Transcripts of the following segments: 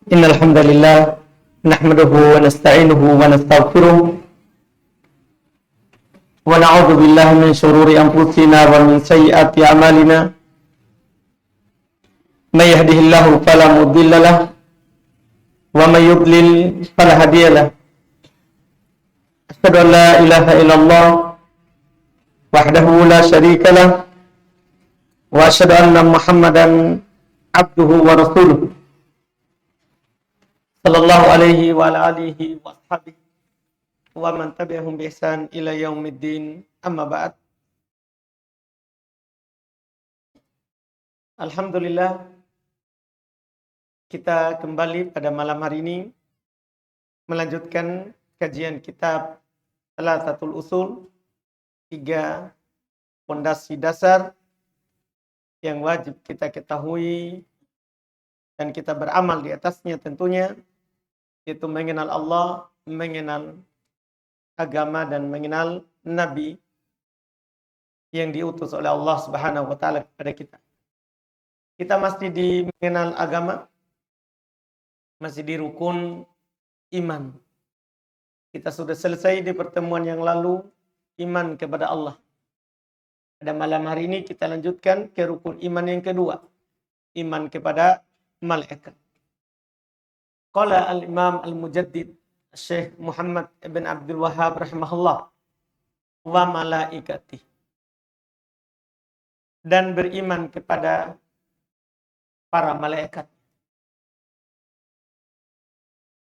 Innal hamdalillah nahmaduhu wa nasta'inuhu wa nastaghfiruh wa na'udzu billahi min shururi anfusina wa min sayyiati a'malina. May yahdihillahu fala mudilla lahu wa may yudlil fala hadiya lahu. Asyhadu an la ilaha illallah wahdahu la syarika lahu wa asyhadu anna Muhammadan abduhu wa rasuluh. Sallallahu alaihi wa ala alihi wa ashabihi wa man tabi'ahum bi ihsan ila yaumiddin. Amma ba'd. Alhamdulillah, kita kembali pada malam hari ini melanjutkan kajian kitab Thalathatul Usul, 3 pondasi dasar yang wajib kita ketahui dan kita beramal di atasnya tentunya, yaitu mengenal Allah, mengenal agama, dan mengenal Nabi yang diutus oleh Allah Subhanahu wa Ta'ala kepada kita. Kita masih di mengenal agama, masih di rukun iman. Kita sudah selesai di pertemuan yang lalu, iman kepada Allah. Pada malam hari ini kita lanjutkan ke rukun iman yang kedua, iman kepada malaikat. Qala al-Imam al-Mujaddid Syekh Muhammad ibn Abdul Wahhab rahimahullah, wa malaikati, dan beriman kepada para malaikat.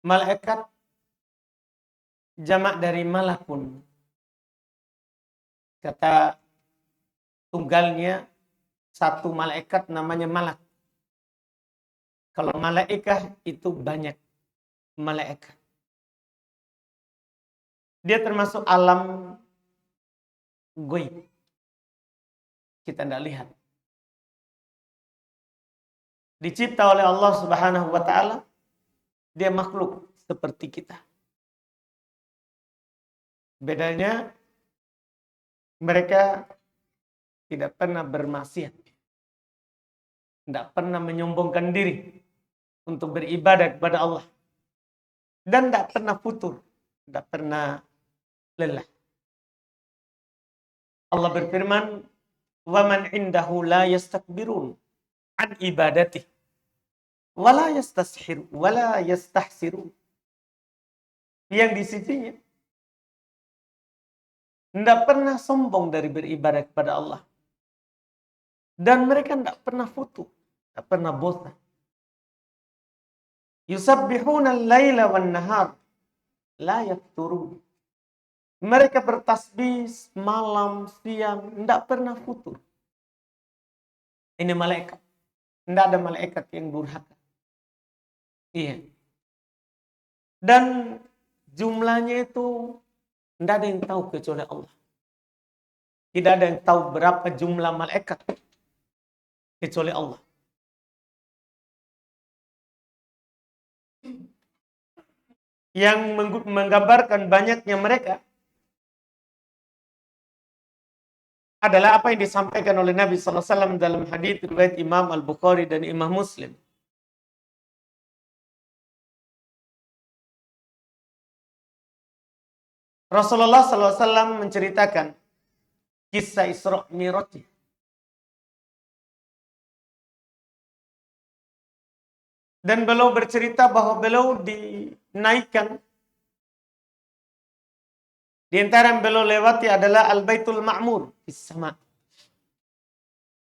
Malaikat jamak dari malakun. Kata tunggalnya satu malaikat namanya malak. Kalau malaikah itu banyak malaikat. Dia termasuk alam gaib. Kita tidak lihat. Dicipta oleh Allah Subhanahu wa Ta'ala. Dia makhluk seperti kita. Bedanya, mereka tidak pernah bermaksiat. Tidak pernah menyombongkan diri untuk beribadah kepada Allah. Dan tidak pernah futur. Tidak pernah lelah. Allah berfirman, وَمَنْ عِنْدَهُ لَا يَسْتَكْبِرُونَ عَنْ إِبَادَتِهِ وَلَا يَسْتَسْحِرُ وَلَا يَسْتَحْسِرُونَ. Yang di sisinya tidak pernah sombong dari beribadah kepada Allah. Dan mereka tidak pernah futur, tidak pernah bosan. Yusabbihuna al-laila wan-nahar la yafturun. Mereka bertasbih malam, siang, tidak pernah futur. Ini malaikat. Tidak ada malaikat yang durhaka. Iya. Dan jumlahnya itu tidak ada yang tahu kecuali Allah. Tidak ada yang tahu berapa jumlah malaikat kecuali Allah. Yang menggambarkan banyaknya mereka adalah apa yang disampaikan oleh Nabi SAW dalam hadits riwayat Imam Al-Bukhari dan Imam Muslim. Rasulullah SAW menceritakan kisah Isra Mi'raj. Dan beliau bercerita bahwa beliau dinaikkan. Di antara yang beliau lewati adalah Al-Baitul Ma'mur di sama.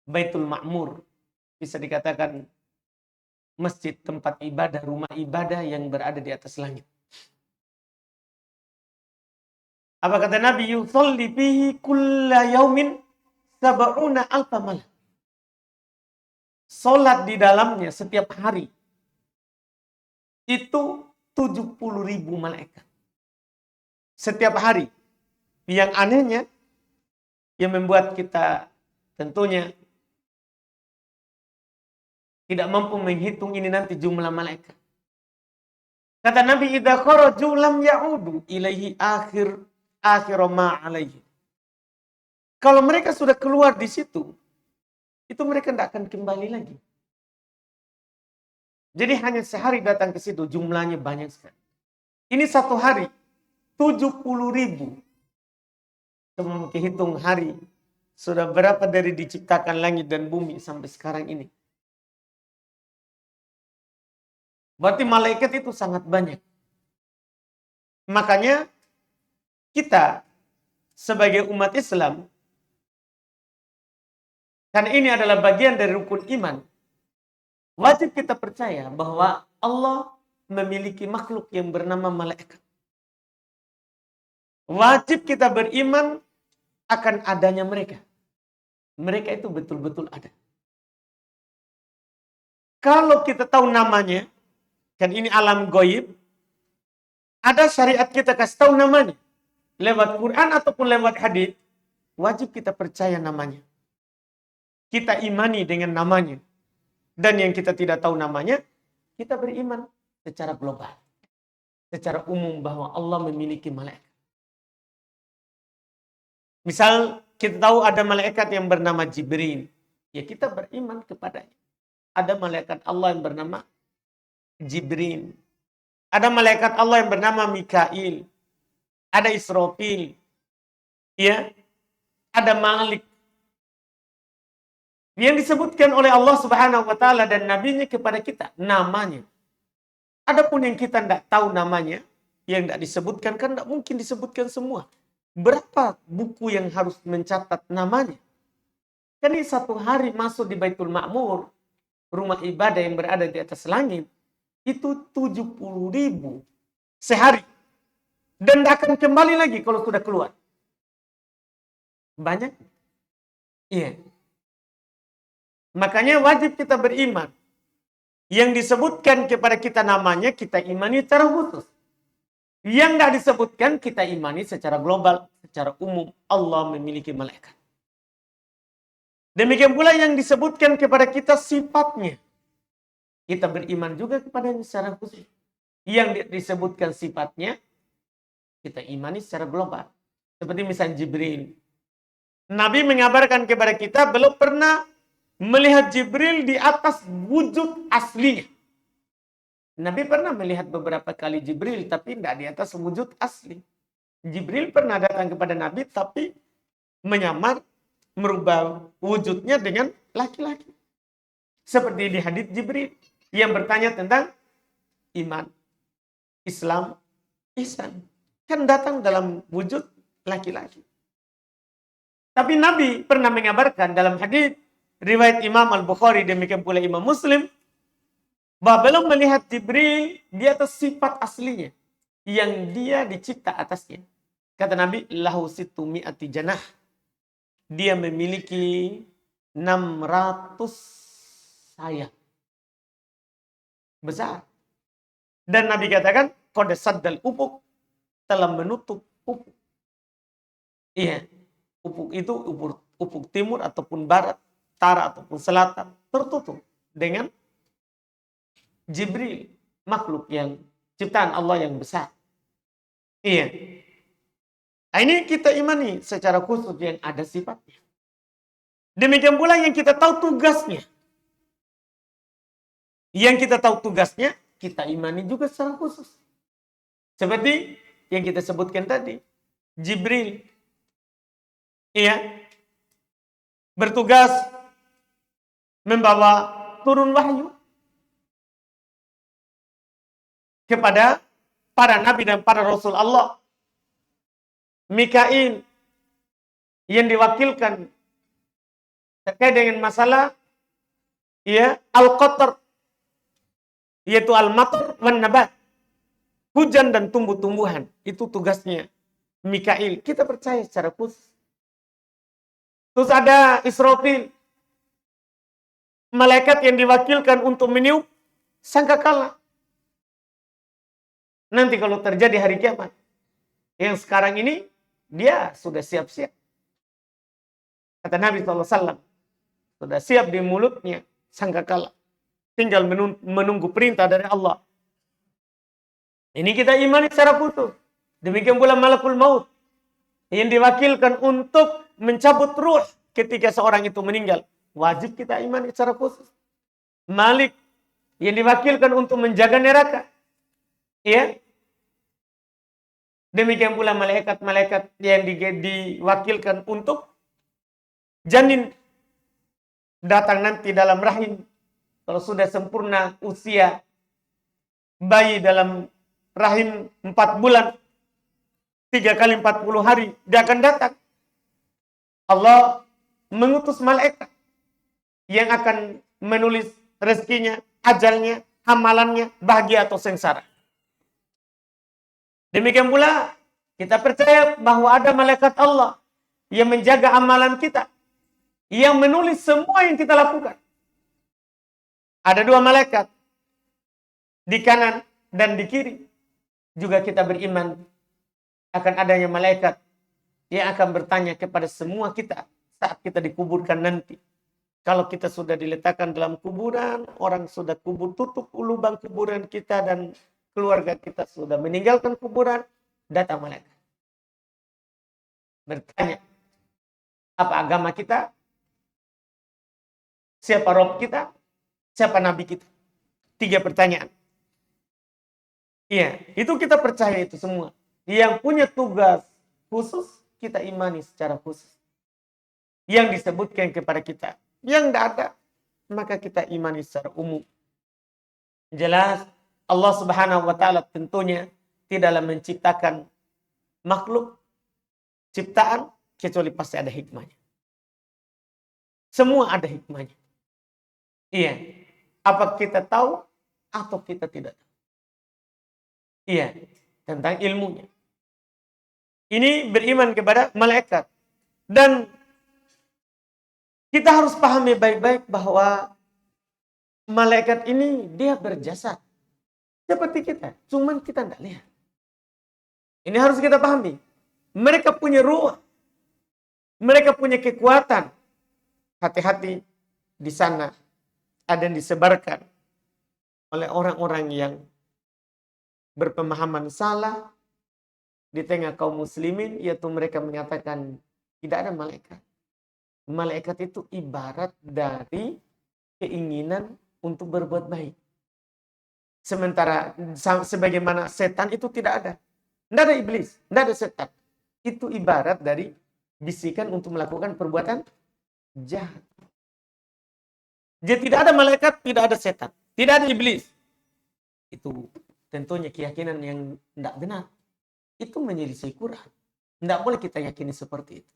Baitul Ma'mur bisa dikatakan masjid, tempat ibadah, rumah ibadah yang berada di atas langit. Apa kata Nabi? Yusalli fihi kulla yaumin sab'una alfa malak. Salat di dalamnya setiap hari itu 70.000 malaikat. Setiap hari. Yang anehnya, yang membuat kita tentunya tidak mampu menghitung ini nanti jumlah malaikat. Kata Nabi, idza kharaju lam ya'udu ilaihi akhir ma alaihi. Kalau mereka sudah keluar di situ, itu mereka tidak akan kembali lagi. Jadi hanya sehari datang ke situ, jumlahnya banyak sekali. Ini satu hari, 70.000. Cuma hitung hari, sudah berapa dari diciptakan langit dan bumi sampai sekarang ini. Berarti malaikat itu sangat banyak. Makanya kita sebagai umat Islam, karena ini adalah bagian dari rukun iman, wajib kita percaya bahwa Allah memiliki makhluk yang bernama malaikat. Wajib kita beriman akan adanya mereka. Mereka itu betul-betul ada. Kalau kita tahu namanya, kan ini alam goib, ada syariat kita kasih tahu namanya. Lewat Quran ataupun lewat hadis, wajib kita percaya namanya. Kita imani dengan namanya. Dan yang kita tidak tahu namanya, kita beriman secara global. Secara umum bahwa Allah memiliki malaikat. Misal kita tahu ada malaikat yang bernama Jibril. Ya kita beriman kepadanya. Ada malaikat Allah yang bernama Jibril. Ada malaikat Allah yang bernama Mikail. Ada Israfil. Ya. Ada Malik. Yang disebutkan oleh Allah Subhanahu wa taala dan nabinya kepada kita namanya. Adapun yang kita tidak tahu namanya, yang tidak disebutkan kan tidak mungkin disebutkan semua. Berapa buku yang harus mencatat namanya? Kan ini satu hari masuk di Baitul Ma'mur, rumah ibadah yang berada di atas langit, itu 70.000 sehari. Dan tidak akan kembali lagi kalau sudah keluar. Banyak? Iya. Makanya wajib kita beriman. Yang disebutkan kepada kita namanya, kita imani secara khusus. Yang tidak disebutkan, kita imani secara global, secara umum. Allah memiliki malaikat. Demikian pula yang disebutkan kepada kita sifatnya. Kita beriman juga kepadanya secara khusus. Yang disebutkan sifatnya, kita imani secara global. Seperti misalnya Jibril. Nabi mengabarkan kepada kita, belum pernah melihat Jibril di atas wujud aslinya. Nabi pernah melihat beberapa kali Jibril, tapi tidak di atas wujud asli. Jibril pernah datang kepada Nabi, tapi menyamar, merubah wujudnya dengan laki-laki. Seperti di hadits Jibril, yang bertanya tentang iman, Islam, ihsan. Kan datang dalam wujud laki-laki. Tapi Nabi pernah mengabarkan dalam hadits riwayat Imam Al-Bukhari, demikian pula Imam Muslim, bahwa belum melihat Jibril di atas sifat aslinya yang dia dicipta atasnya. Kata Nabi, lahu situ mi'ati janah. Dia memiliki 600 sayap. Besar. Dan Nabi katakan, qad saddal ufuk, telah menutup ufuk. Iya. Ufuk itu ufuk timur ataupun barat, utara ataupun selatan, tertutup dengan Jibril, makhluk yang ciptaan Allah yang besar. Iya. Nah, ini kita imani secara khusus yang ada sifatnya. Demikian pula yang kita tahu tugasnya. Yang kita tahu tugasnya, kita imani juga secara khusus. Seperti yang kita sebutkan tadi, Jibril. Iya. Bertugas membawa turun wahyu kepada para nabi dan para rasul Allah. Mikail yang diwakilkan terkait dengan masalah ya al-qatar, yaitu al-matar wan nabat, hujan dan tumbuh-tumbuhan. Itu tugasnya Mikail. Kita percaya secara khusus. Terus ada Israfil, malaikat yang diwakilkan untuk meniup sangkakala. Nanti kalau terjadi hari kiamat, yang sekarang ini dia sudah siap-siap. Kata Nabi SAW, sudah siap di mulutnya sangkakala. Tinggal menunggu perintah dari Allah. Ini kita imani secara khusus. Demikian pula malakul maut yang diwakilkan untuk mencabut ruh ketika seorang itu meninggal. Wajib kita imani secara khusus. Malik yang diwakilkan untuk menjaga neraka. Ya. Demikian pula malaikat-malaikat yang diwakilkan untuk janin datang nanti dalam rahim. Kalau sudah sempurna usia bayi dalam rahim 4 bulan, 3 kali 40 hari, dia akan datang. Allah mengutus malaikat yang akan menulis rezekinya, ajalnya, amalannya, bahagia atau sengsara. Demikian pula kita percaya bahwa ada malaikat Allah yang menjaga amalan kita, yang menulis semua yang kita lakukan. Ada 2 malaikat di kanan dan di kiri. Juga kita beriman akan adanya malaikat yang akan bertanya kepada semua kita saat kita dikuburkan nanti. Kalau kita sudah diletakkan dalam kuburan, orang sudah tutup lubang kuburan kita dan keluarga kita sudah meninggalkan kuburan, datang malaikat. Bertanya, apa agama kita? Siapa Rob kita? Siapa Nabi kita? 3 pertanyaan. Iya, itu kita percaya itu semua. Yang punya tugas khusus, kita imani secara khusus. Yang disebutkan kepada kita. Yang tidak ada, maka kita imani secara umum. Jelas, Allah Subhanahu wa Ta'ala tentunya tidaklah menciptakan makhluk ciptaan kecuali pasti ada hikmahnya. Semua ada hikmahnya. Iya. Apa kita tahu atau kita tidak tahu? Iya, tentang ilmunya. Ini beriman kepada malaikat. Dan kita harus pahami baik-baik bahwa malaikat ini dia berjasa seperti kita, cuman kita tidak lihat. Ini harus kita pahami. Mereka punya ruh, mereka punya kekuatan. Hati-hati, di sana ada yang disebarkan oleh orang-orang yang berpemahaman salah di tengah kaum muslimin, yaitu mereka menyatakan tidak ada malaikat. Malaikat itu ibarat dari keinginan untuk berbuat baik. Sementara sebagaimana setan itu tidak ada. Tidak ada iblis, tidak ada setan. Itu ibarat dari bisikan untuk melakukan perbuatan jahat. Jadi tidak ada malaikat, tidak ada setan, tidak ada iblis. Itu tentunya keyakinan yang tidak benar. Itu menyelisih Quran. Tidak boleh kita yakini seperti itu.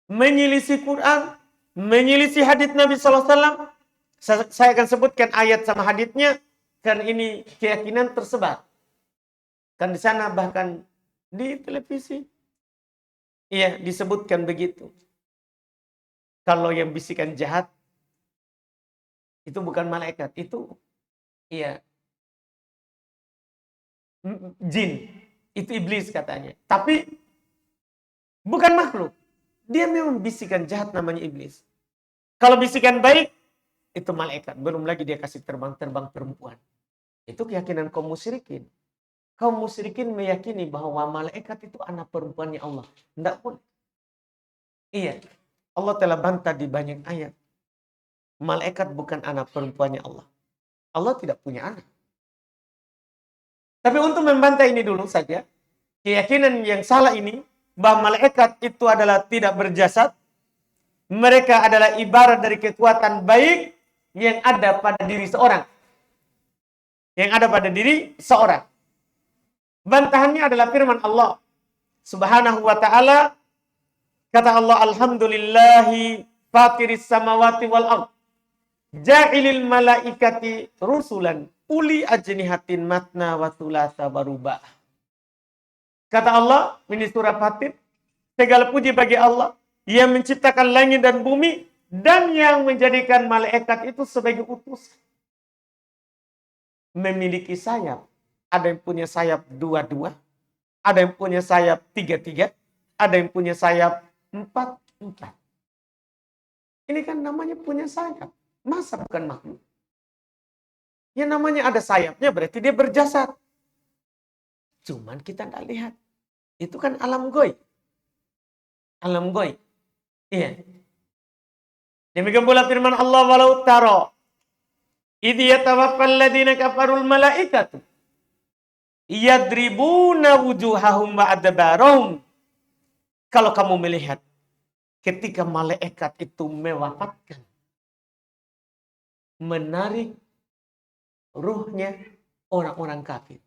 Menyelisih Quran, menyelisih hadits Nabi SAW. Saya akan sebutkan ayat sama haditsnya, karena ini keyakinan tersebar. Kan di sana bahkan di televisi, iya disebutkan begitu. Kalau yang bisikan jahat itu bukan malaikat, itu iya jin, itu iblis katanya. Tapi bukan makhluk. Dia memang bisikan jahat namanya iblis. Kalau bisikan baik itu malaikat. Belum lagi dia kasih terbang-terbang perempuan. Itu keyakinan kaum musyrikin. Kaum musyrikin meyakini bahwa malaikat itu anak perempuannya Allah. Tidak pun. Iya. Allah telah bantah di banyak ayat. Malaikat bukan anak perempuannya Allah. Allah tidak punya anak. Tapi untuk membantah ini dulu saja, keyakinan yang salah ini, bahwa malaikat itu adalah tidak berjasad, mereka adalah ibarat dari kekuatan baik yang ada pada diri seorang. Yang ada pada diri seorang. Bantahannya adalah firman Allah Subhanahu wa ta'ala. Kata Allah, alhamdulillahi fatiris samawati wal ardh, ja'ilil malaikati rusulan uli ajnihatin matna wa thulatha barubah. Kata Allah, ini surah Fatir, segala puji bagi Allah yang menciptakan langit dan bumi dan yang menjadikan malaikat itu sebagai utusan. Memiliki sayap. Ada yang punya sayap 2-2, ada yang punya sayap 3-3, ada yang punya sayap 4-4. Ini kan namanya punya sayap. Masa bukan makhluk? Yang namanya ada sayapnya berarti dia berjasad. Cuman kita tidak lihat. Itu kan alam goib. Alam goib. Iya. Demikian pula firman Allah, walau taro idh yatawaffal ladina kafarul malaikatu yadribuna wujuhahum wa adbarahum. Kalau kamu melihat ketika malaikat itu mewafatkan, menarik ruhnya orang-orang kafir.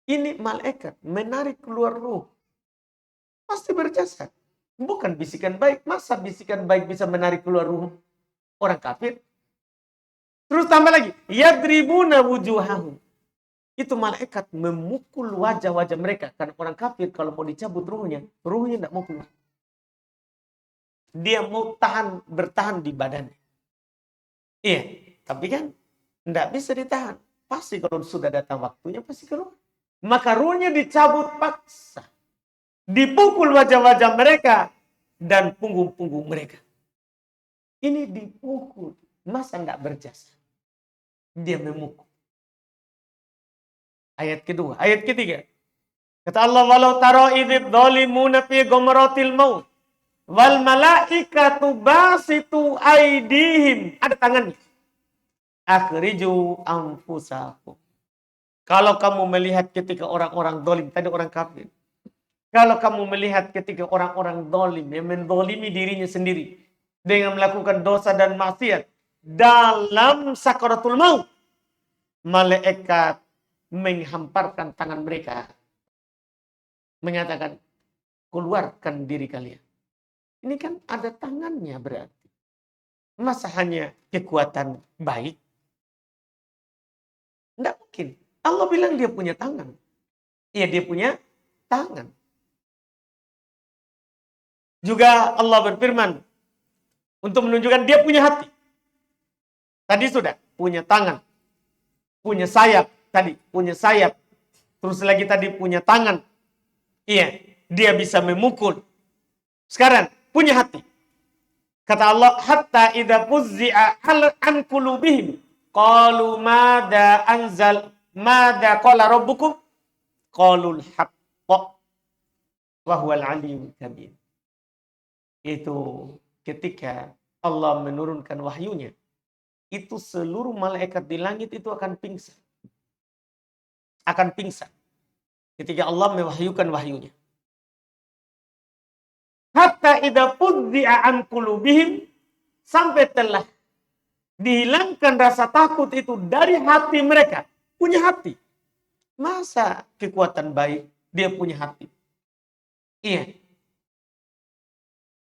Ini malaikat menarik keluar ruh. Pasti berjasa. Bukan bisikan baik. Masa bisikan baik bisa menarik keluar ruh orang kafir? Terus tambah lagi. Yadribuna wujuhahum. Itu malaikat memukul wajah-wajah mereka. Karena orang kafir kalau mau dicabut ruhnya tidak mau keluar. Dia mau bertahan di badannya. Iya, tapi kan tidak bisa ditahan. Pasti kalau sudah datang waktunya pasti keluar. Maka ruhnya dicabut paksa. Dipukul wajah-wajah mereka dan punggung-punggung mereka. Ini dipukul. Masa enggak berjasa? Dia memukul. Ayat kedua. Ayat ketiga. Kata Allah, walau taro idzid dhalimuna fi ghamratil maut wal malaikatu basitu aidihim. Ada tangannya. Akhriju anfusakum. Kalau kamu melihat ketika orang-orang zalim, tadi orang kafir. Kalau kamu melihat ketika orang-orang zalim yang menzalimi dirinya sendiri dengan melakukan dosa dan maksiat dalam sakaratul maut, malaikat menghamparkan tangan mereka mengatakan, keluarkan diri kalian. Ini kan ada tangannya berarti. Masa hanya kekuatan baik? Tidak mungkin. Allah bilang dia punya tangan. Iya, dia punya tangan. Juga Allah berfirman untuk menunjukkan dia punya hati. Tadi sudah punya tangan, punya sayap. Tadi punya sayap. Terus lagi tadi punya tangan. Iya, dia bisa memukul. Sekarang punya hati. Kata Allah, hatta idza fuzzi'a an qulubihim qalu madza qala rabbukum qalul haqq wa huwal aliyyul kabir. Itu ketika Allah menurunkan wahyunya, itu seluruh malaikat di langit itu akan pingsan. Akan pingsan. Ketika Allah mewahyukan wahyunya. Hatta idza fuzzi'a an qulubihim, sampai telah dihilangkan rasa takut itu dari hati mereka. Punya hati. Masa kekuatan baik dia punya hati? Iya.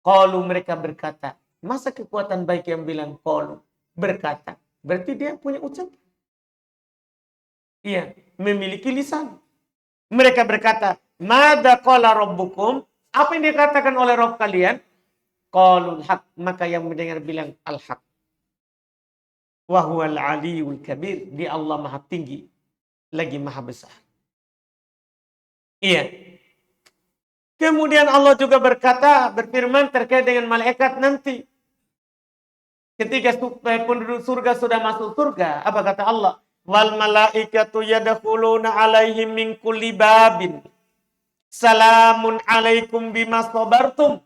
Qalu, mereka berkata. Masa kekuatan baik yang bilang qalu, berkata? Berarti dia punya ucapan. Iya, memiliki lisan. Mereka berkata, madza qala rabbukum? Apa yang dikatakan oleh Rabb kalian? Qalul haq, maka yang mendengar bilang al-haq. Wa huwal aliyyul kabir, dia Allah Maha tinggi lagi Maha besar. Iya. Kemudian Allah juga berfirman terkait dengan malaikat nanti. Ketika penduduk surga sudah masuk surga, apa kata Allah? Wal malaikatu yadkhuluna alaihim min kulli babin. Salamun alaikum bima sabartum.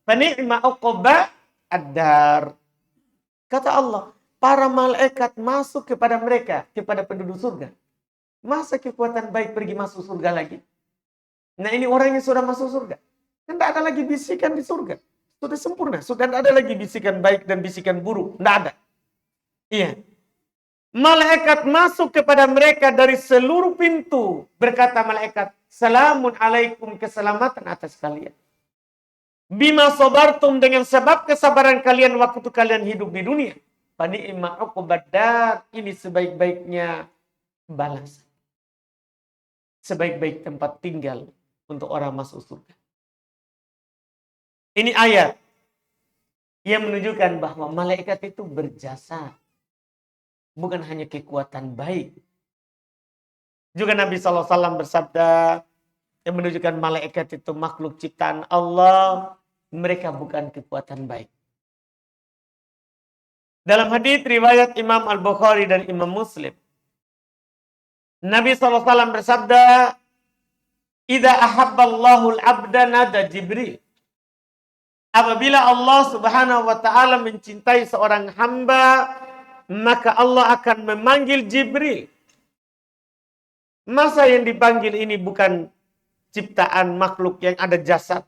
Fa ni'ma uqba ad-dar. Kata Allah, para malaikat masuk kepada mereka, kepada penduduk surga. Masa kekuatan baik pergi masuk surga lagi? Nah, ini orang yang sudah masuk surga. Kan tidak ada lagi bisikan di surga. Sudah sempurna. Sudah tidak ada lagi bisikan baik dan bisikan buruk. Tidak ada. Iya. Malaikat masuk kepada mereka dari seluruh pintu. Berkata malaikat, salamun alaikum, keselamatan atas kalian. Bima sabartum, dengan sebab kesabaran kalian waktu kalian hidup di dunia. Fani'ma uqbad dar, ini sebaik-baiknya balas. Sebaik-baik tempat tinggal untuk orang masuk surga. Ini ayat yang menunjukkan bahwa malaikat itu berjasa. Bukan hanya kekuatan baik. Juga Nabi SAW bersabda yang menunjukkan malaikat itu makhluk ciptaan Allah. Mereka bukan kekuatan baik. Dalam hadits riwayat Imam Al-Bukhari dan Imam Muslim, Nabi SAW bersabda, idza ahabballahu al-'abda nada Jibril. Apabila Allah Subhanahu wa taala mencintai seorang hamba, maka Allah akan memanggil Jibril. Masa yang dipanggil ini bukan ciptaan makhluk yang ada jasad,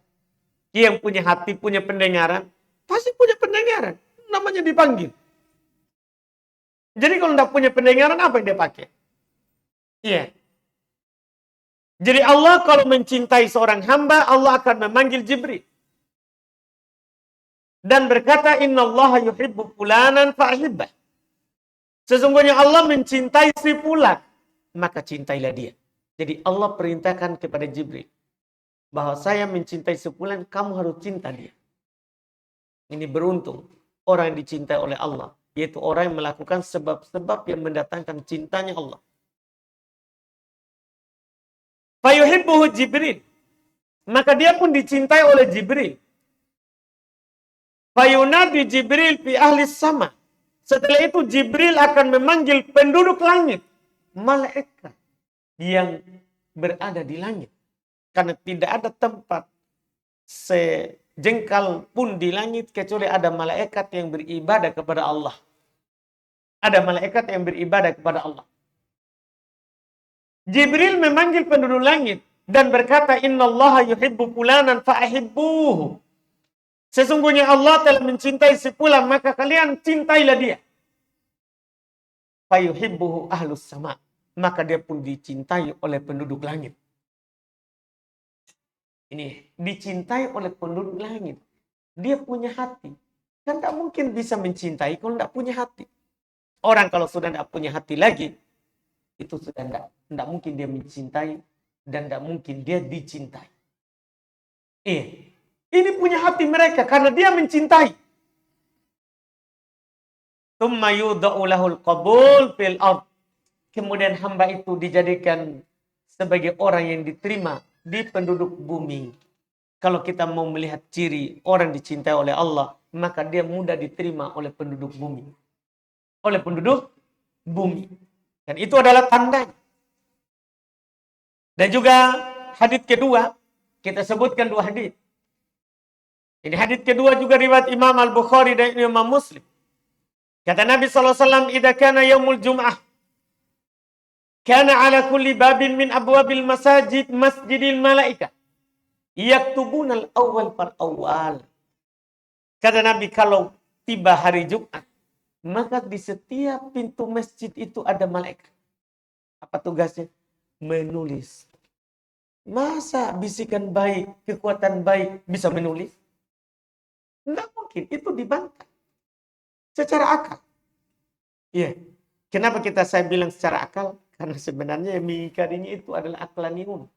yang punya hati, punya pendengaran? Pasti punya pendengaran. Namanya dipanggil. Jadi kalau tidak punya pendengaran, apa yang dia pakai? Iya. Jadi Allah kalau mencintai seorang hamba, Allah akan memanggil Jibril. Dan berkata, innallaha yuhibbu fulanan fa'ahibbah. Sesungguhnya Allah mencintai si fulan, maka cintailah dia. Jadi Allah perintahkan kepada Jibril, bahwa saya mencintai si fulan, kamu harus cinta dia. Ini beruntung orang yang dicintai oleh Allah, yaitu orang yang melakukan sebab-sebab yang mendatangkan cintanya Allah. Fayuhibbuhu Jibril. Maka dia pun dicintai oleh Jibril. Fayunadi Jibril fi ahli sama. Setelah itu Jibril akan memanggil penduduk langit, malaikat yang berada di langit. Karena tidak ada tempat sejengkal pun di langit kecuali ada malaikat yang beribadah kepada Allah. Ada malaikat yang beribadah kepada Allah. Jibril memanggil penduduk langit dan berkata, innallaha yuhibbu fulanan fa'ahibbuhu. Sesungguhnya Allah telah mencintai si fulan, maka kalian cintailah dia. Fayuhibbuhu ahlus sama. Maka dia pun dicintai oleh penduduk langit. Ini dicintai oleh penduduk langit. Dia punya hati. Kan tak mungkin bisa mencintai kalau tidak punya hati. Orang kalau sudah tidak punya hati lagi, itu sudah tidak mungkin dia mencintai dan tidak mungkin dia dicintai. Ini punya hati mereka karena dia mencintai. Tsumma yudha'u lahul qabul fil ard. Kemudian hamba itu dijadikan sebagai orang yang diterima di penduduk bumi. Kalau kita mau melihat ciri orang dicintai oleh Allah, maka dia mudah diterima oleh penduduk bumi. Oleh penduduk bumi. Dan itu adalah tanda. Dan juga hadits kedua, kita sebutkan dua hadits. Ini hadits kedua juga riwayat Imam Al-Bukhari dan Imam Muslim. Kata Nabi SAW, "Idza kana yaumul jum'ah, kana ala kulli babin min abwabil masjidil malaika, yaktubuna al-awwal fal awwal." Kata Nabi, kalau tiba hari Jumat, maka di setiap pintu masjid itu ada malaikat. Apa tugasnya? Menulis. Masa bisikan baik, kekuatan baik bisa menulis? Tidak mungkin, itu dibantah. Secara akal. Iya. Kenapa saya bilang secara akal? Karena sebenarnya yang mengingkarinya itu adalah aklaniun.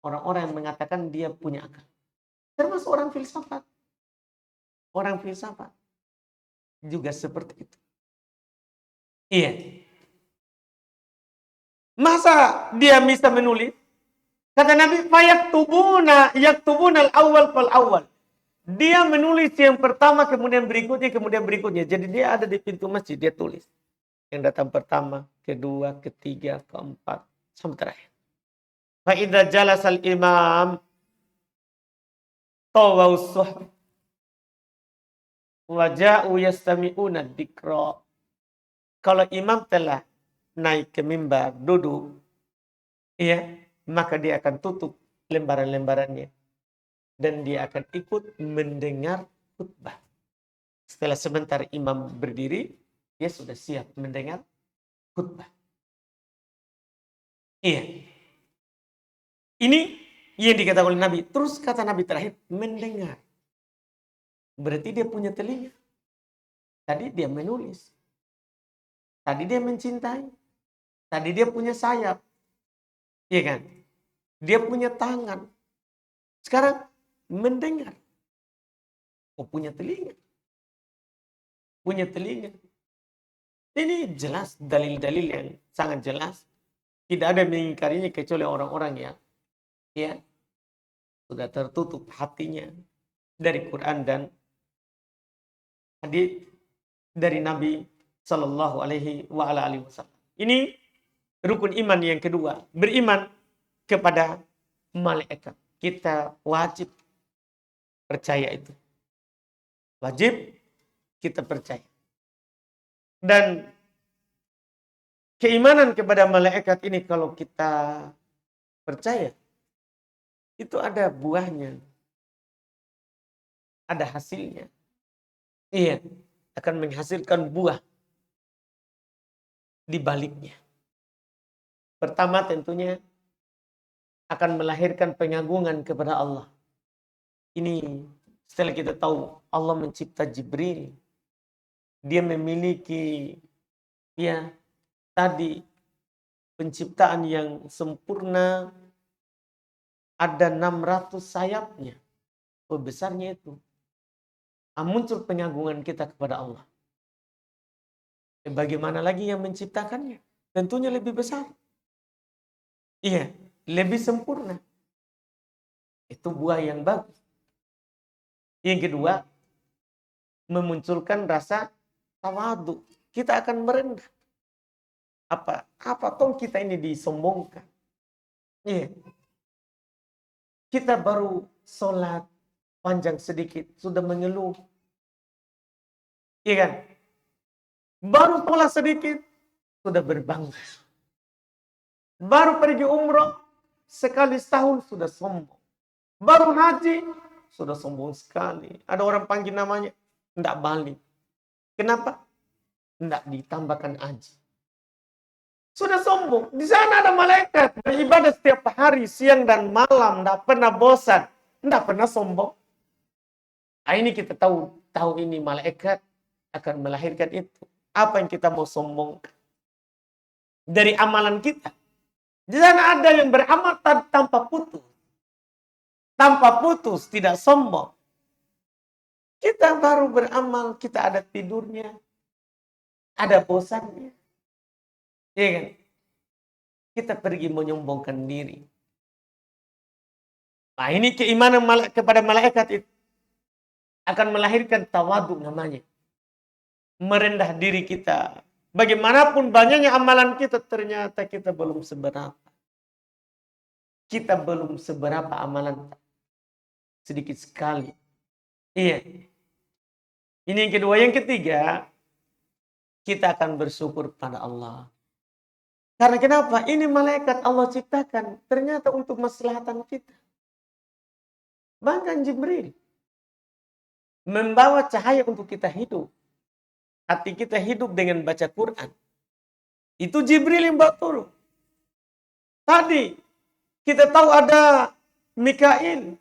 Orang-orang yang mengatakan dia punya akal. Termasuk orang filsafat. Orang filsafat juga seperti itu. Iya. Masa dia bisa menulis? Kata Nabi, yaktubuna al-awwal fal awwal. Dia menulis yang pertama, kemudian berikutnya. Jadi dia ada di pintu masjid, dia tulis. Yang datang pertama, kedua, ketiga, keempat, sampai terakhir. Fa idza jalasal imam tawaw suhuf wa ja'u yastami'una dzikra. Kalau imam telah naik ke mimbar, duduk, maka dia akan tutup lembaran-lembarannya. Dan dia akan ikut mendengar khutbah. Setelah sebentar imam berdiri, dia sudah siap mendengar khutbah. Ini yang dikatakan oleh Nabi. Terus kata Nabi terakhir, mendengar. Berarti dia punya telinga. Tadi dia menulis. Tadi dia mencintai. Tadi dia punya sayap. Iya kan? Dia punya tangan. Sekarang mendengar. Punya telinga. Punya telinga. Ini jelas dalil-dalil yang sangat jelas. Tidak ada yang mengingkarinya kecuali orang-orang yang sudah tertutup hatinya dari Quran dan hadits dari Nabi Sallallahu Alaihi Wasallam. Ini rukun iman yang kedua. Beriman kepada malaikat. Kita wajib percaya itu. Wajib kita percaya. Dan keimanan kepada malaikat ini kalau kita percaya, itu ada buahnya, ada hasilnya. Iya, akan menghasilkan buah di baliknya. Pertama tentunya akan melahirkan pengagungan kepada Allah. Ini setelah kita tahu Allah mencipta Jibril, dia memiliki tadi penciptaan yang sempurna, ada 600 sayapnya, besarnya itu. Muncul pengagungan kita kepada Allah. Bagaimana lagi yang menciptakannya? Tentunya lebih besar. Iya, lebih sempurna. Itu buah yang bagus. Yang kedua, memunculkan rasa tawadu. Kita akan merendah. Apa toh kita ini disombongkan? Iya. Kita baru sholat panjang sedikit, sudah mengeluh. Iya kan? Baru sholat sedikit, sudah berbangga. Baru pergi umroh, sekali setahun sudah sombong. Baru haji, sudah sombong sekali. Ada orang panggil namanya, tidak balik. Kenapa? Tidak ditambahkan haji. Sudah sombong. Di sana ada malaikat beribadah setiap hari, siang dan malam, tidak pernah bosan, tidak pernah sombong. Ini kita tahu ini malaikat akan melahirkan itu. Apa yang kita mau sombongkan? Dari amalan kita. Di sana ada yang beramal tanpa putus. Tanpa putus, tidak sombong. Kita baru beramal, kita ada tidurnya. Ada bosannya. Iya kan? Kita pergi menyombongkan diri. Nah, ini keimanan kepada malaikat itu akan melahirkan tawadhu namanya. Merendah diri kita. Bagaimanapun banyaknya amalan kita, ternyata kita belum seberapa. Kita belum seberapa amalan. Sedikit sekali. Iya. Ini yang kedua. Yang ketiga, kita akan bersyukur pada Allah. Karena kenapa? Ini malaikat Allah ciptakan. Ternyata untuk maslahatan kita. Bahkan Jibril membawa cahaya untuk kita hidup. Hati kita hidup dengan baca Quran. Itu Jibril yang bawa turun. Tadi kita tahu ada Mikail.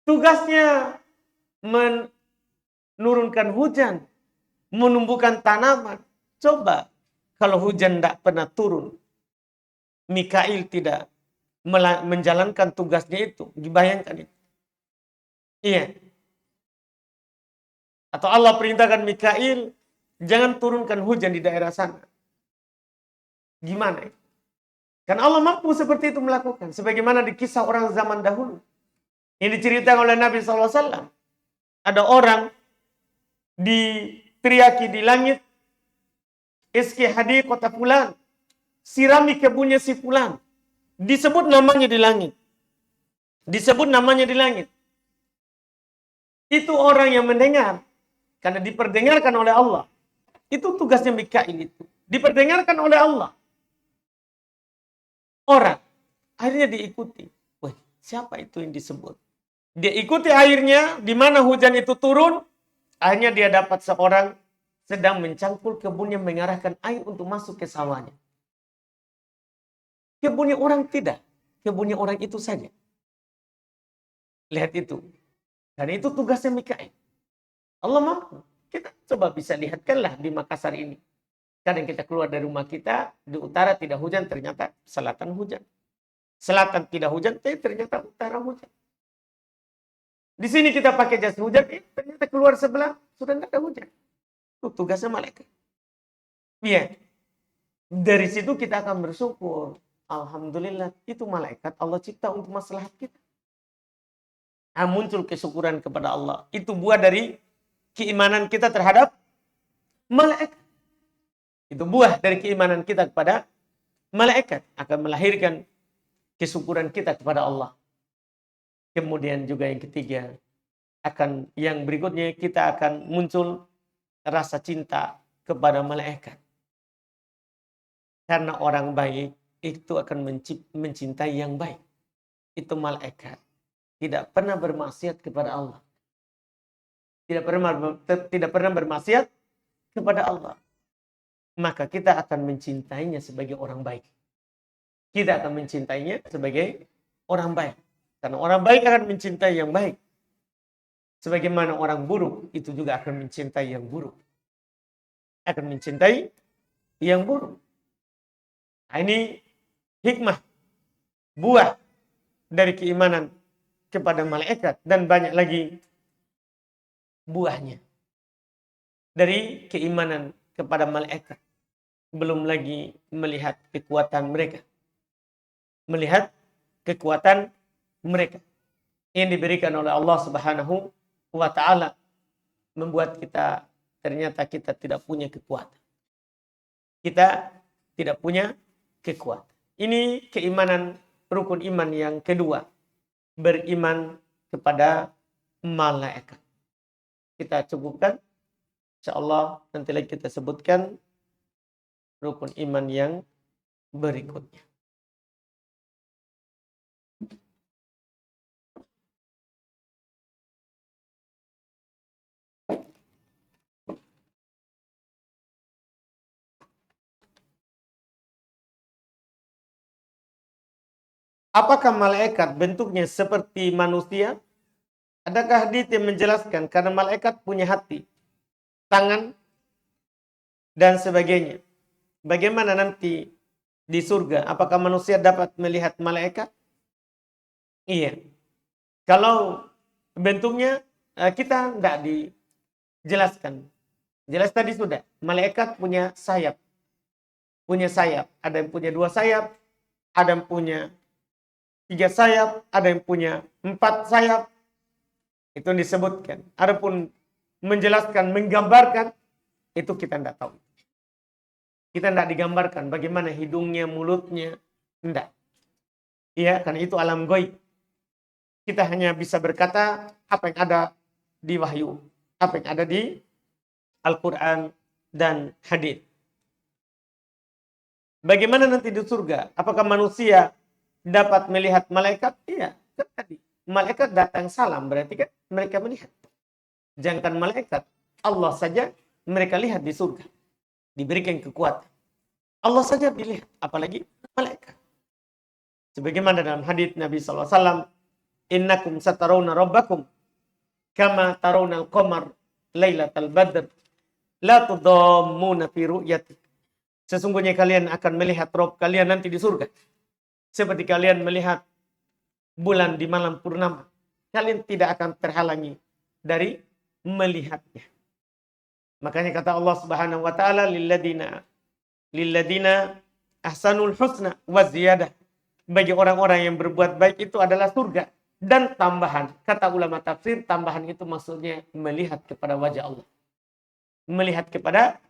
Tugasnya menurunkan hujan. Menumbuhkan tanaman. Coba kalau hujan tidak pernah turun. Mikail tidak menjalankan tugasnya itu. Dibayangkan itu. Iya. Atau Allah perintahkan Mikail, jangan turunkan hujan di daerah sana. Gimana? Kan Allah mampu seperti itu melakukan. Sebagaimana di kisah orang zaman dahulu. Ini diceritakan oleh Nabi SAW. Ada orang diteriaki di langit. Eski hadi kota fulan. Sirami kebunnya si fulan. Disebut namanya di langit. Disebut namanya di langit. Itu orang yang mendengar. Karena diperdengarkan oleh Allah. Itu tugasnya Mikail itu. Diperdengarkan oleh Allah. Orang. Akhirnya diikuti. Wah, siapa itu yang disebut? Dia ikuti airnya. Di mana hujan itu turun. Akhirnya dia dapat seorang sedang mencangkul kebunnya, mengarahkan air untuk masuk ke sawahnya. Kebunnya orang tidak. Kebunnya orang itu saja. Lihat itu. Dan itu tugasnya Mikail. Allah mampu. Kita coba bisa lihatkanlah di Makassar ini. Kadang kita keluar dari rumah kita, di utara tidak hujan, ternyata selatan hujan. Selatan tidak hujan, ternyata utara hujan. Di sini kita pakai jas hujan, ternyata keluar sebelah, sudah tidak ada hujan. Itu tugasnya malaikat. Iya. Dari situ kita akan bersyukur. Alhamdulillah, itu malaikat Allah cipta untuk maslahat kita. Muncul kesyukuran kepada Allah. Itu buah dari keimanan kita terhadap malaikat. Itu buah dari keimanan kita kepada malaikat. Akan melahirkan kesyukuran kita kepada Allah. Kemudian juga yang ketiga. Yang berikutnya kita akan muncul rasa cinta kepada malaikat. Karena orang baik itu akan mencintai yang baik. Itu malaikat. Tidak pernah bermaksiat kepada Allah. Tidak pernah bermaksiat kepada Allah. Maka kita akan mencintainya sebagai orang baik. Kita akan mencintainya sebagai orang baik. Karena orang baik akan mencintai yang baik. Sebagaimana orang buruk itu juga akan mencintai yang buruk. Akan mencintai yang buruk. Nah, ini hikmah, buah dari keimanan kepada malaikat. Dan banyak lagi buahnya dari keimanan kepada malaikat. Belum lagi melihat kekuatan mereka. Melihat kekuatan mereka yang diberikan oleh Allah Subhanahu wa ta'ala. Membuat kita ternyata kita tidak punya kekuatan. Kita tidak punya kekuatan. Ini keimanan rukun iman yang kedua. Beriman kepada malaikat. Kita cukupkan. InsyaAllah nanti lagi kita sebutkan rukun iman yang berikutnya. Apakah malaikat bentuknya seperti manusia? Adakah hadits yang menjelaskan karena malaikat punya hati, tangan, dan sebagainya? Bagaimana nanti di surga? Apakah manusia dapat melihat malaikat? Iya. Kalau bentuknya kita tidak dijelaskan. Jelas tadi sudah. Malaikat punya sayap. Punya sayap. Ada yang punya 2 sayap. Ada yang punya 3 sayap. Ada yang punya 4 sayap. Itu disebutkan. Adapun menjelaskan, menggambarkan, itu kita tidak tahu. Kita tidak digambarkan bagaimana hidungnya, mulutnya. Tidak. Iya, karena itu alam gaib. Kita hanya bisa berkata apa yang ada di wahyu. Apa yang ada di Al-Quran dan hadits. Bagaimana nanti di surga? Apakah manusia dapat melihat malaikat? Iya, kan tadi. Malaikat datang salam, berarti kan mereka melihat. Jangan malaikat, Allah saja mereka lihat di surga. Diberikan kekuatan. Allah saja dilihat, apalagi malaikat. Sebagaimana dalam hadits Nabi SAW, innakum satarawna rabbakum kama tarawna al-qamar lailatal badr la tudammuna fi ru'yati. Sesungguhnya kalian akan melihat Rabb kalian nanti di surga. Seperti kalian melihat bulan di malam purnama. Kalian tidak akan terhalangi dari melihatnya. Makanya kata Allah Subhanahu wa taala lilladina ahsanul husna wa ziyadah. Bagi orang-orang yang berbuat baik itu adalah surga dan tambahan. Kata ulama tafsir, tambahan itu maksudnya melihat kepada wajah Allah. Melihat kepada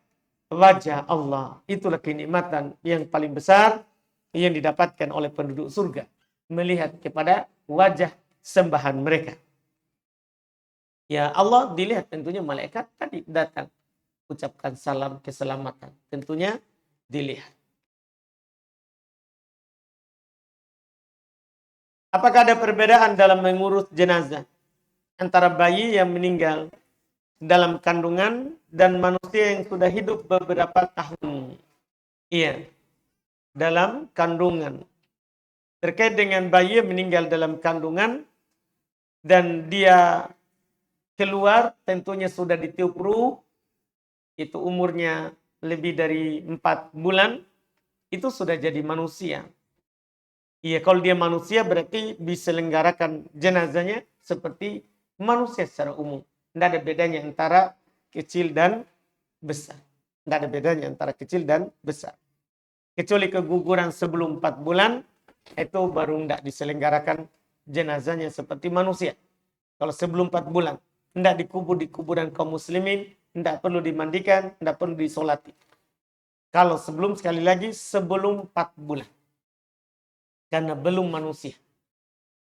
wajah Allah. Itulah kenikmatan yang paling besar yang didapatkan oleh penduduk surga. Melihat kepada wajah sembahan mereka. Ya Allah dilihat, tentunya malaikat tadi datang. Ucapkan salam keselamatan. Tentunya dilihat. Apakah ada perbedaan dalam mengurus jenazah antara bayi yang meninggal dalam kandungan dan manusia yang sudah hidup beberapa tahun? Iya, dalam kandungan. Terkait dengan bayi yang meninggal dalam kandungan dan dia keluar, tentunya sudah ditiup ruh, itu umurnya lebih dari 4 bulan, itu sudah jadi manusia. Iya, kalau dia manusia berarti diselenggarakan jenazahnya seperti manusia secara umum. Tidak ada bedanya antara kecil dan besar. Tidak ada bedanya antara kecil dan besar. Kecuali keguguran sebelum 4 bulan, itu baru tidak diselenggarakan jenazahnya seperti manusia. Kalau sebelum 4 bulan, tidak dikubur di kuburan kaum muslimin, tidak perlu dimandikan, tidak perlu disolati. Kalau sebelum, sekali lagi, sebelum 4 bulan. Karena belum manusia.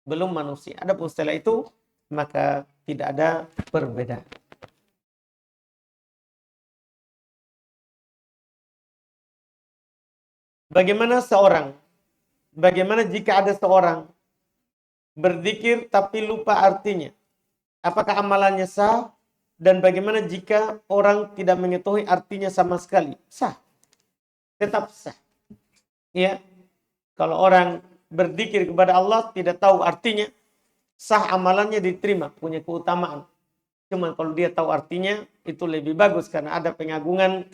Belum manusia. Adapun setelah itu, maka tidak ada perbedaan. Bagaimana jika ada seorang berzikir tapi lupa artinya? Apakah amalannya sah? Dan bagaimana jika orang tidak mengetahui artinya sama sekali? Sah. Tetap sah. Ya. Kalau orang berzikir kepada Allah tidak tahu artinya, sah, amalannya diterima, punya keutamaan. Cuman kalau dia tahu artinya, itu lebih bagus karena ada pengagungan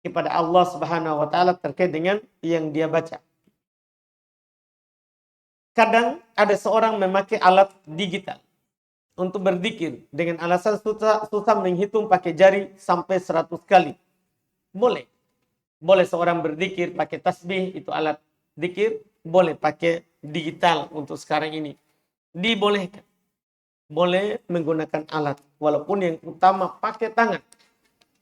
kepada Allah Subhanahu wa taala terkait dengan yang dia baca. Kadang ada seorang memakai alat digital untuk berzikir dengan alasan susah menghitung pakai jari sampai 100 kali. Boleh. Boleh seorang berzikir pakai tasbih, itu alat zikir, boleh pakai digital untuk sekarang ini. Dibolehkan. Boleh menggunakan alat walaupun yang utama pakai tangan.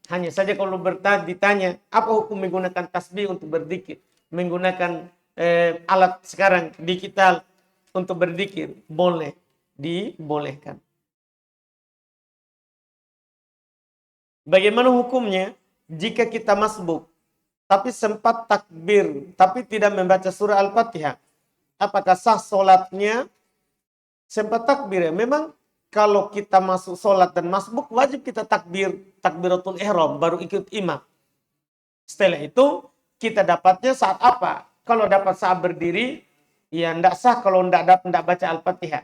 Hanya saja kalau ditanya apa hukum menggunakan tasbih untuk berzikir, menggunakan alat sekarang digital untuk berzikir, boleh, dibolehkan. Bagaimana hukumnya jika kita masbuk tapi sempat takbir tapi tidak membaca surah Al-Fatihah? Apakah sah solatnya? Sempat takbir ya. Memang kalau kita masuk solat dan masbuk wajib kita takbiratul ihram baru ikut imam. Setelah itu kita dapatnya saat apa? Kalau dapat saat berdiri, ya tidak sah kalau tidak baca Al-Fatihah.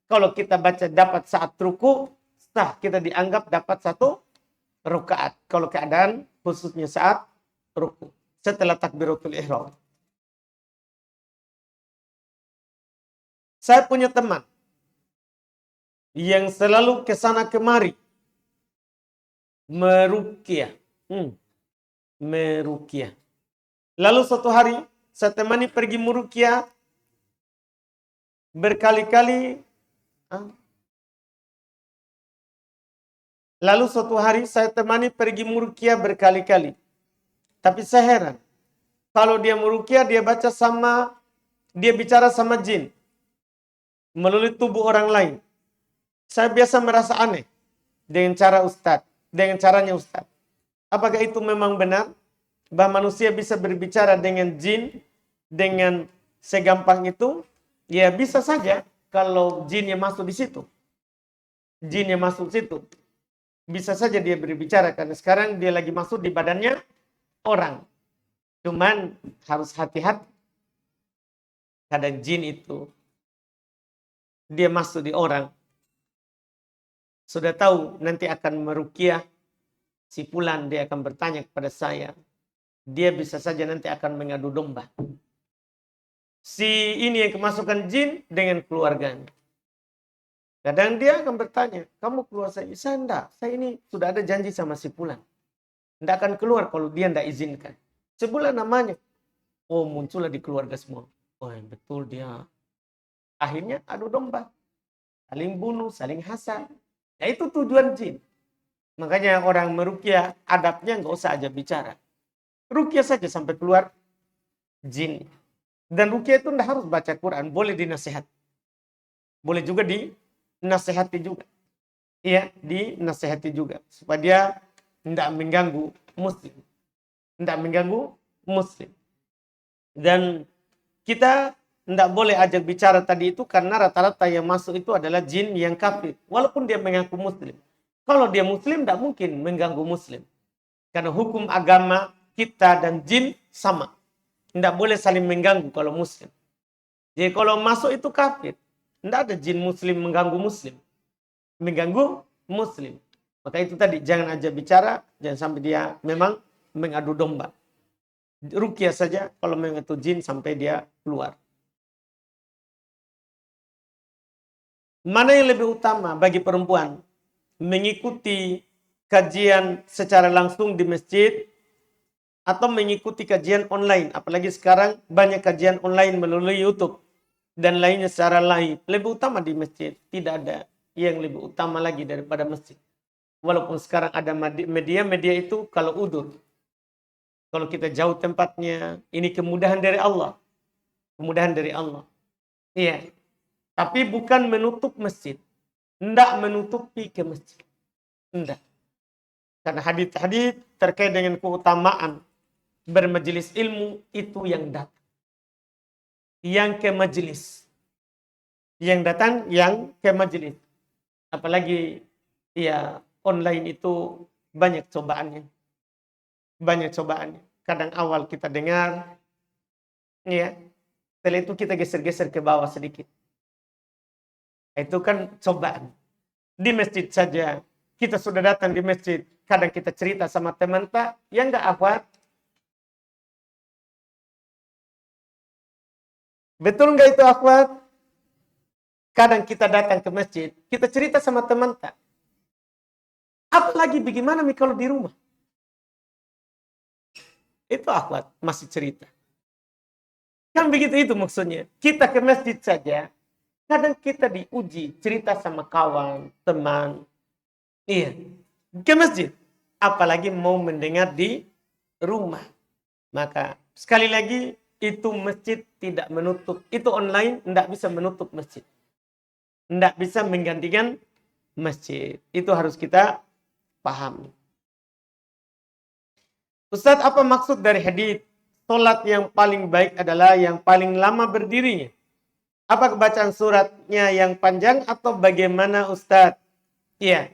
Kalau kita dapat saat ruku, sah, kita dianggap dapat satu rakaat. Kalau keadaan khususnya saat ruku setelah takbiratul ihram. Saya punya teman yang selalu kesana kemari meruqyah. Meruqyah. Lalu suatu hari saya temani pergi meruqyah berkali-kali. Lalu suatu hari saya temani pergi meruqyah berkali-kali. Tapi saya heran. Kalau dia meruqyah, dia bicara sama jin melalui tubuh orang lain. Saya biasa merasa aneh dengan caranya Ustaz. Apakah itu memang benar bahwa manusia bisa berbicara dengan jin dengan segampang itu? Ya bisa saja kalau jinnya masuk di situ. Jinnya masuk situ. Bisa saja dia berbicara karena sekarang dia lagi masuk di badannya orang. Cuman harus hati-hati. Kadang jin itu dia masuk di orang. Sudah tahu nanti akan meruqyah si fulan, dia akan bertanya kepada saya. Dia bisa saja nanti akan mengadu domba. Si ini yang kemasukan jin dengan keluarganya. Kadang dia akan bertanya, kamu keluar saya? Saya enggak, saya ini sudah ada janji sama si fulan. Tidak akan keluar kalau dia tidak izinkan. Sebulan namanya. Oh, muncullah di keluarga semua. Oh, betul dia. Akhirnya adu domba. Saling bunuh, saling hasad. Ya itu tujuan jin. Makanya orang meruqyah adabnya nggak usah aja bicara. Ruqyah saja sampai keluar jin. Dan ruqyah itu tidak harus baca Quran. Boleh dinasihat. Boleh juga dinasihati juga. Iya, dinasihati juga. Supaya dia tidak mengganggu muslim. Tidak mengganggu muslim. Dan kita tidak boleh ajak bicara tadi itu karena rata-rata yang masuk itu adalah jin yang kafir. Walaupun dia mengaku muslim. Kalau dia muslim tidak mungkin mengganggu muslim. Karena hukum agama kita dan jin sama. Tidak boleh saling mengganggu kalau muslim. Jadi kalau masuk itu kafir. Tidak ada jin muslim mengganggu muslim. Mengganggu muslim. Maka itu tadi, jangan aja bicara, jangan sampai dia memang mengadu domba. Ruqyah saja kalau memang itu jin sampai dia keluar. Mana yang lebih utama bagi perempuan? Mengikuti kajian secara langsung di masjid atau mengikuti kajian online? Apalagi sekarang banyak kajian online melalui YouTube dan lainnya secara live. Lebih utama di masjid. Tidak ada yang lebih utama lagi daripada masjid. Walaupun sekarang ada media itu kalau udur. Kalau kita jauh tempatnya, ini kemudahan dari Allah. Kemudahan dari Allah. Iya. Tapi bukan menutup masjid. Tidak menutupi ke masjid. Tidak. Karena hadits terkait dengan keutamaan bermajelis ilmu itu yang datang. Yang ke majelis. Yang datang yang ke majelis. Apalagi ya online itu banyak cobaannya. Banyak cobaannya. Kadang awal kita dengar, ya, setelah itu kita geser-geser ke bawah sedikit. Itu kan cobaan. Di masjid saja, kita sudah datang di masjid, kadang kita cerita sama teman tak, ya enggak akhwat. Betul enggak itu akhwat? Kadang kita datang ke masjid, kita cerita sama teman tak. Apalagi bagaimana nih kalau di rumah? Itu akhwat, masih cerita. Kan begitu itu maksudnya. Kita ke masjid saja, kadang kita diuji, cerita sama kawan, teman. Iya, ke masjid. Apalagi mau mendengar di rumah. Maka sekali lagi, itu masjid tidak menutup. Itu online tidak bisa menutup masjid. Tidak bisa menggantikan masjid. Itu harus kita pahami. Ustadz, apa maksud dari hadits? Salat yang paling baik adalah yang paling lama berdirinya. Apa bacaan suratnya yang panjang atau bagaimana Ustadz? Iya.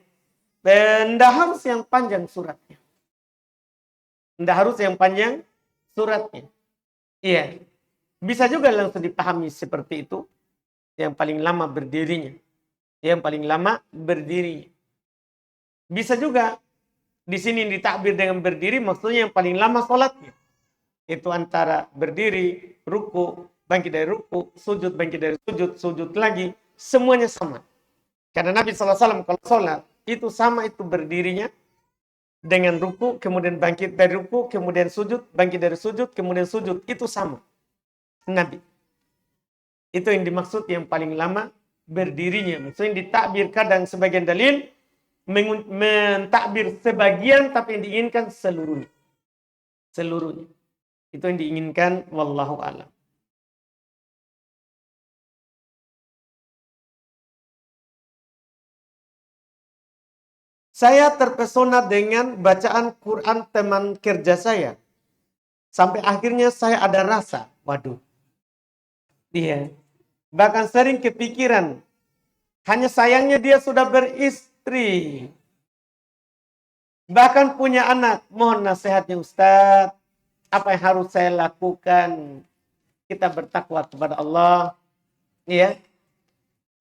Tidak harus yang panjang suratnya. Tidak harus yang panjang suratnya. Iya. Bisa juga langsung dipahami seperti itu. Yang paling lama berdirinya. Yang paling lama berdirinya. Bisa juga di sini ditakbir dengan berdiri, maksudnya yang paling lama sholatnya. Itu antara berdiri, ruku, bangkit dari ruku, sujud, bangkit dari sujud, sujud lagi. Semuanya sama. Karena Nabi SAW kalau sholat, itu sama itu berdirinya dengan ruku, kemudian bangkit dari ruku, kemudian sujud, bangkit dari sujud, kemudian sujud. Itu sama. Nabi. Itu yang dimaksud yang paling lama berdirinya. Maksudnya ditakbir kadang sebagian dalil, mentakbir sebagian tapi yang diinginkan seluruhnya. Seluruhnya. Itu yang diinginkan, wallahu a'lam. Saya terpesona dengan bacaan Quran teman kerja saya. Sampai akhirnya saya ada rasa, waduh. Iya. Bahkan sering kepikiran, hanya sayangnya dia sudah beristri. Bahkan punya anak. Mohon nasihatnya Ustadz. Apa yang harus saya lakukan? Kita bertakwa kepada Allah. Iya.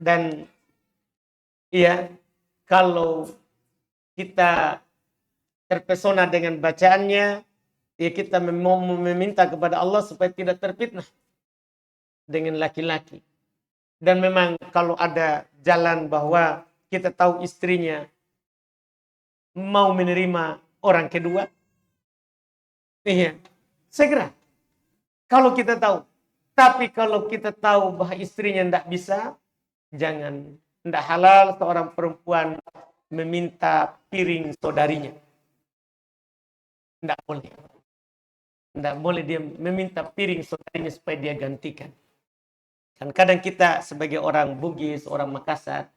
Dan iya, kalau kita terpesona dengan bacaannya, ya kita meminta kepada Allah supaya tidak terfitnah dengan laki-laki. Dan memang kalau ada jalan bahwa kita tahu istrinya mau menerima orang kedua, iya, segera. Kalau kita tahu. Tapi kalau kita tahu bahwa istrinya tidak bisa, jangan. Tidak halal seorang perempuan meminta piring saudarinya. Tidak boleh. Tidak boleh dia meminta piring saudarinya supaya dia gantikan. Dan kadang kita sebagai orang Bugis, orang Makassar,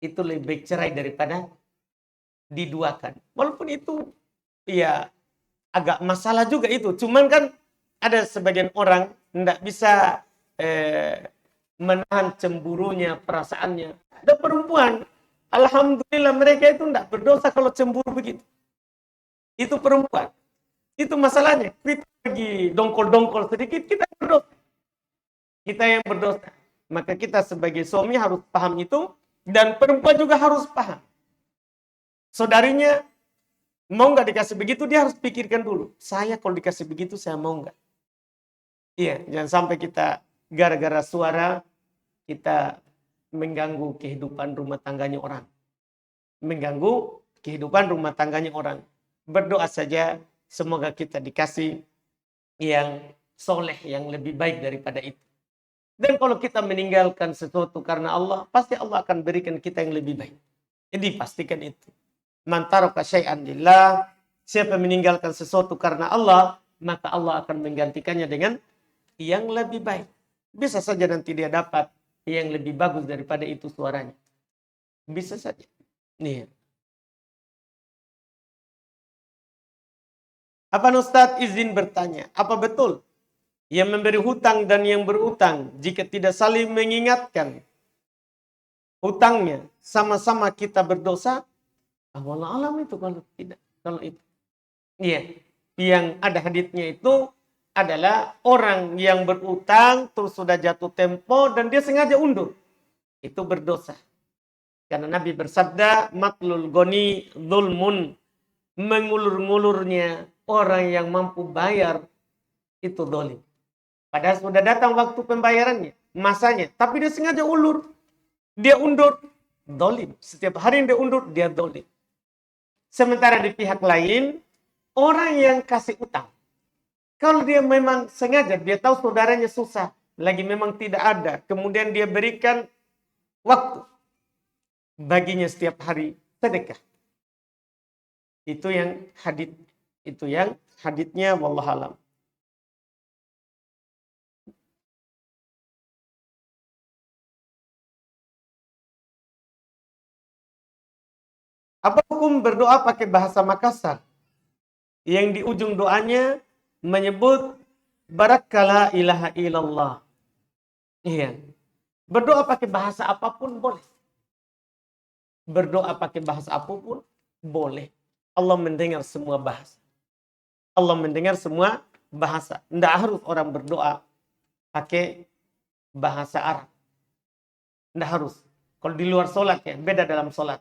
itu lebih baik cerai daripada diduakan. Walaupun itu ya agak masalah juga itu. Cuman kan ada sebagian orang tidak bisa menahan cemburunya, perasaannya. Ada perempuan, alhamdulillah mereka itu tidak berdosa kalau cemburu begitu. Itu perempuan. Itu masalahnya. Kita lagi dongkol-dongkol sedikit, kita berdosa. Kita yang berdosa. Maka kita sebagai suami harus paham itu. Dan perempuan juga harus paham. Saudarinya mau nggak dikasih begitu, dia harus pikirkan dulu. Saya kalau dikasih begitu, saya mau nggak? Iya, jangan sampai kita gara-gara suara, kita mengganggu kehidupan rumah tangganya orang. Mengganggu kehidupan rumah tangganya orang. Berdoa saja, semoga kita dikasih yang soleh, yang lebih baik daripada itu. Dan kalau kita meninggalkan sesuatu karena Allah, pasti Allah akan berikan kita yang lebih baik. Jadi pastikan itu. Man taraka syai'an lillah, siapa meninggalkan sesuatu karena Allah, maka Allah akan menggantikannya dengan yang lebih baik. Bisa saja nanti dia dapat yang lebih bagus daripada itu suaranya. Bisa saja. Nih. Apa Ustadz izin bertanya, apa betul yang memberi hutang dan yang berutang jika tidak saling mengingatkan hutangnya sama-sama kita berdosa? Wallahu alam itu kalau tidak. Kalau itu. Iya. Yang ada haditsnya itu adalah orang yang berutang terus sudah jatuh tempo dan dia sengaja undur. Itu berdosa. Karena Nabi bersabda, matlul goni zulmun. Mengulur-ngulurnya orang yang mampu bayar itu dolim. Padahal sudah datang waktu pembayarannya, masanya. Tapi dia sengaja ulur. Dia undur. Dolim. Setiap hari yang dia undur, dia dolim. Sementara di pihak lain, orang yang kasih utang. Kalau dia memang sengaja, dia tahu saudaranya susah. Lagi memang tidak ada. Kemudian dia berikan waktu. Baginya setiap hari sedekah. Itu yang hadits. Itu yang haditsnya wallahualam. Apa hukum berdoa pakai bahasa Makassar? Yang di ujung doanya menyebut barakala ilaha illallah. Iya. Berdoa pakai bahasa apapun boleh. Berdoa pakai bahasa apapun boleh. Allah mendengar semua bahasa. Allah mendengar semua bahasa. Tidak harus orang berdoa pakai bahasa Arab. Tidak harus. Kalau di luar sholat ya, beda dalam sholat.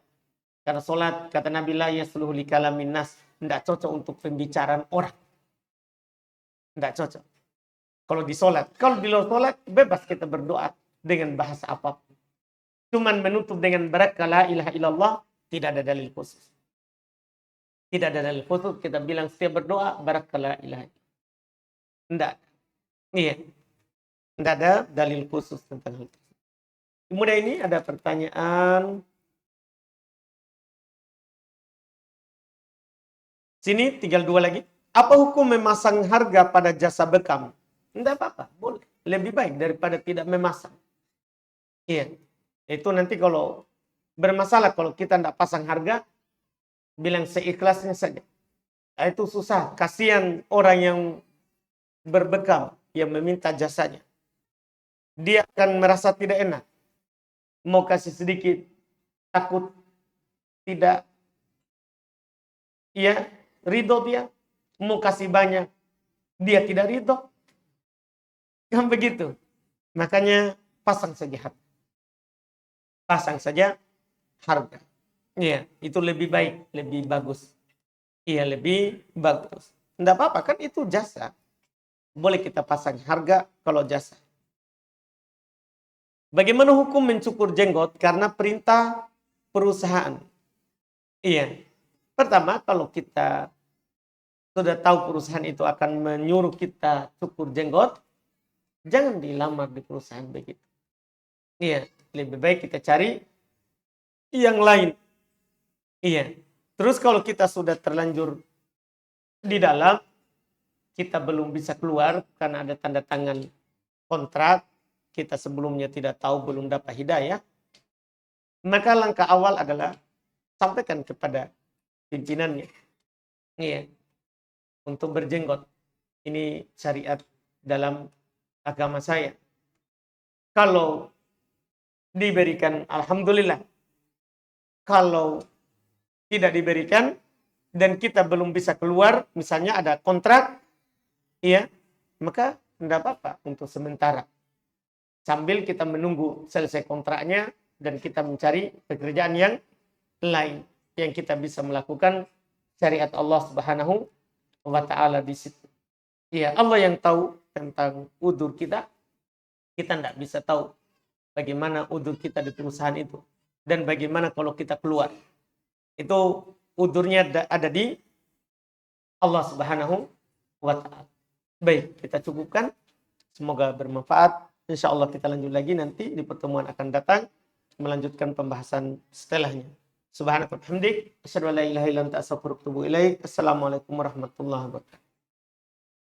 Karena sholat, kata Nabi, la yasluhu li kalamin nas. Tidak cocok untuk pembicaraan orang. Tidak cocok. Kalau di sholat. Kalau di luar sholat, bebas kita berdoa dengan bahasa apapun. Cuman menutup dengan barakala ilaha illallah, tidak ada dalil khusus. Tidak ada dalil khusus, kita bilang setiap berdoa, barakala ilaha illallah. Tidak. Iya. Tidak ada dalil khusus tentang hal itu. Kemudian ini ada pertanyaan. Sini tinggal 2 lagi. Apa hukum memasang harga pada jasa bekam? Tidak apa-apa, boleh. Lebih baik daripada tidak memasang. Iya. Itu nanti kalau bermasalah kalau kita tidak pasang harga, bilang seikhlasnya saja. Nah, itu susah. Kasihan orang yang berbekam, yang meminta jasanya. Dia akan merasa tidak enak. Mau kasih sedikit, takut tidak. Iya, ridho dia. Mau kasih banyak, dia tidak ridho. Kan begitu. Makanya pasang saja harga. Pasang saja harga. Iya, itu lebih baik, lebih bagus. Iya, lebih bagus. Tidak apa-apa, kan itu jasa. Boleh kita pasang harga kalau jasa. Bagaimana hukum mencukur jenggot karena perintah perusahaan? Iya. Pertama, kalau kita sudah tahu perusahaan itu akan menyuruh kita cukur jenggot, jangan dilamar di perusahaan begitu. Iya, lebih baik kita cari yang lain. Iya. Terus kalau kita sudah terlanjur di dalam, kita belum bisa keluar karena ada tanda tangan kontrak, kita sebelumnya tidak tahu, belum dapat hidayah, maka langkah awal adalah sampaikan kepada pimpinannya. Iya. Untuk berjenggot. Ini syariat dalam agama saya. Kalau diberikan, alhamdulillah. Kalau tidak diberikan dan kita belum bisa keluar, misalnya ada kontrak, ya, maka tidak apa-apa untuk sementara. Sambil kita menunggu selesai kontraknya dan kita mencari pekerjaan yang lain yang kita bisa melakukan syariat Allah Subhanahu wa taala di situ. Ya, Allah yang tahu tentang udzur kita. Kita tidak bisa tahu bagaimana udzur kita di perusahaan itu dan bagaimana kalau kita keluar. Itu udzurnya ada di Allah Subhanahu wa taala. Baik, kita cukupkan. Semoga bermanfaat. Insya Allah kita lanjut lagi nanti di pertemuan akan datang melanjutkan pembahasan setelahnya. Subhanaka wa bihamdik, asyhadu an la ilaha illa anta astaghfiruka wa atubu ilaik. Assalamualaikum warahmatullahi wabarakatuh.